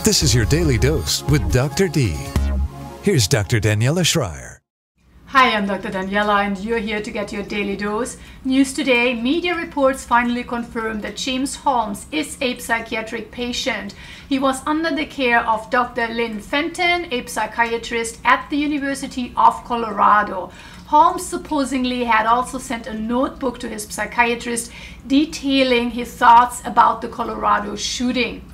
This is your Daily Dose with Dr. D. Here's Dr. Daniela Schreier. Hi, I'm Dr. Daniela and you're here to get your Daily Dose. News today, media reports finally confirm that James Holmes is a psychiatric patient. He was under the care of Dr. Lynne Fenton, a psychiatrist at the University of Colorado. Holmes supposedly had also sent a notebook to his psychiatrist detailing his thoughts about the Colorado shooting.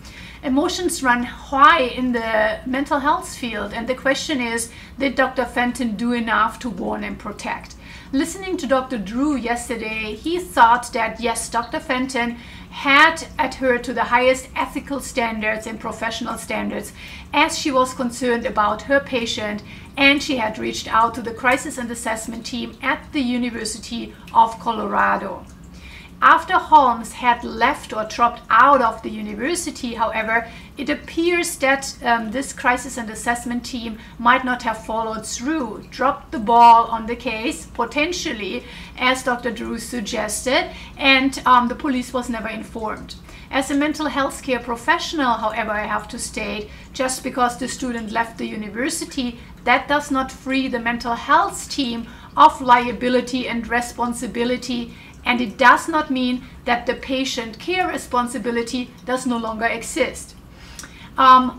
Emotions run high in the mental health field, and the question is, did Dr. Fenton do enough to warn and protect? Listening to Dr. Drew yesterday, he thought that yes, Dr. Fenton had adhered to the highest ethical standards and professional standards as she was concerned about her patient, and she had reached out to the crisis and assessment team at the University of Colorado. After Holmes had left or dropped out of the university, however, it appears that this crisis and assessment team might not have followed through, dropped the ball on the case, potentially, as Dr. Drew suggested, and the police was never informed. As a mental health care professional, however, I have to state, just because the student left the university, that does not free the mental health team of liability and responsibility. And it does not mean that the patient care responsibility does no longer exist. A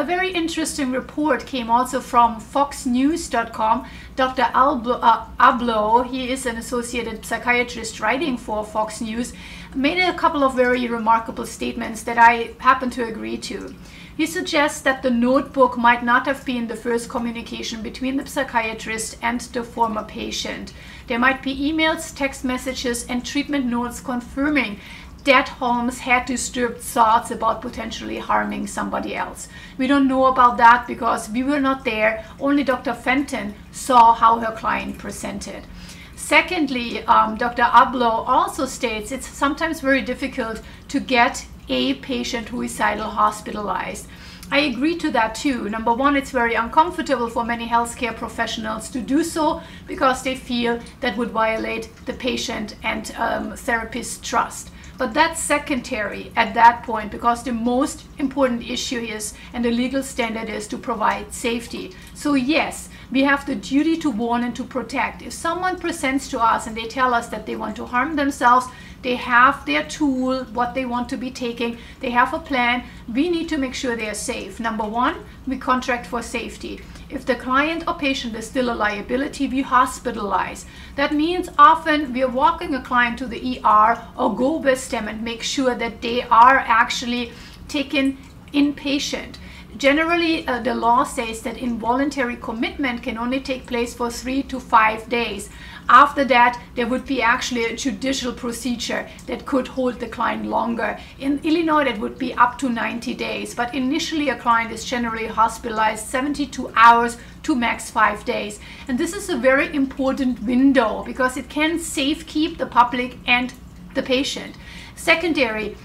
very interesting report came also from foxnews.com. Dr. Ablow, he is an associated psychiatrist writing for Fox News, made a couple of very remarkable statements that I happen to agree to. He suggests that the notebook might not have been the first communication between the psychiatrist and the former patient. There might be emails, text messages, and treatment notes confirming that Holmes had disturbed thoughts about potentially harming somebody else. We don't know about that because we were not there. Only Dr. Fenton saw how her client presented. Secondly, Dr. Ablow also states it's sometimes very difficult to get a patient who is suicidal hospitalized. I agree to that too. Number one, it's very uncomfortable for many healthcare professionals to do so because they feel that would violate the patient and therapist's trust. But that's secondary at that point because the most important issue is, and the legal standard is, to provide safety. So yes, we have the duty to warn and to protect. If someone presents to us and they tell us that they want to harm themselves, they have their tool, what they want to be taking, they have a plan, we need to make sure they are safe. Number one, we contract for safety. If the client or patient is still a liability, we hospitalize. That means often we are walking a client to the ER or go with them and make sure that they are actually taken inpatient. Generally, the law says that involuntary commitment can only take place for 3 to 5 days. After that, there would be actually a judicial procedure that could hold the client longer. In Illinois, that would be up to 90 days. But initially, a client is generally hospitalized 72 hours to max 5 days. And this is a very important window because it can safekeep the public and the patient. Secondly,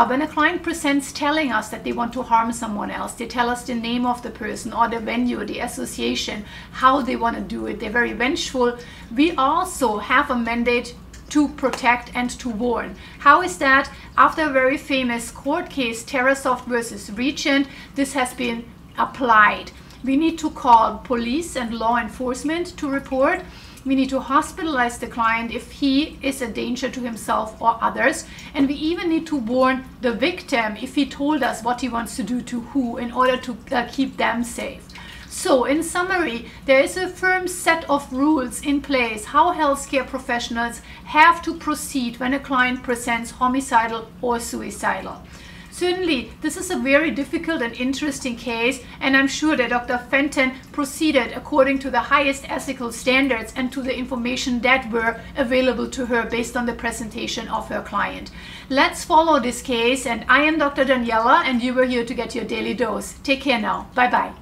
when a client presents telling us that they want to harm someone else, they tell us the name of the person or the venue, the association, how they want to do it. They're very vengeful. We also have a mandate to protect and to warn. How is that? After a very famous court case, TerraSoft versus Regent, this has been applied. We need to call police and law enforcement to report. We need to hospitalize the client if he is a danger to himself or others. And we even need to warn the victim if he told us what he wants to do to who in order to keep them safe. So in summary, there is a firm set of rules in place how healthcare professionals have to proceed when a client presents homicidal or suicidal. Certainly, this is a very difficult and interesting case, and I'm sure that Dr. Fenton proceeded according to the highest ethical standards and to the information that were available to her based on the presentation of her client. Let's follow this case, and I am Dr. Daniela, and you were here to get your daily dose. Take care now. Bye-bye.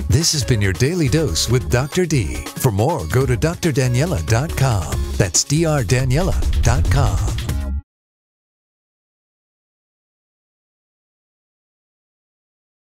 This has been your Daily Dose with Dr. D. For more, go to drdaniela.com. That's drdaniela.com.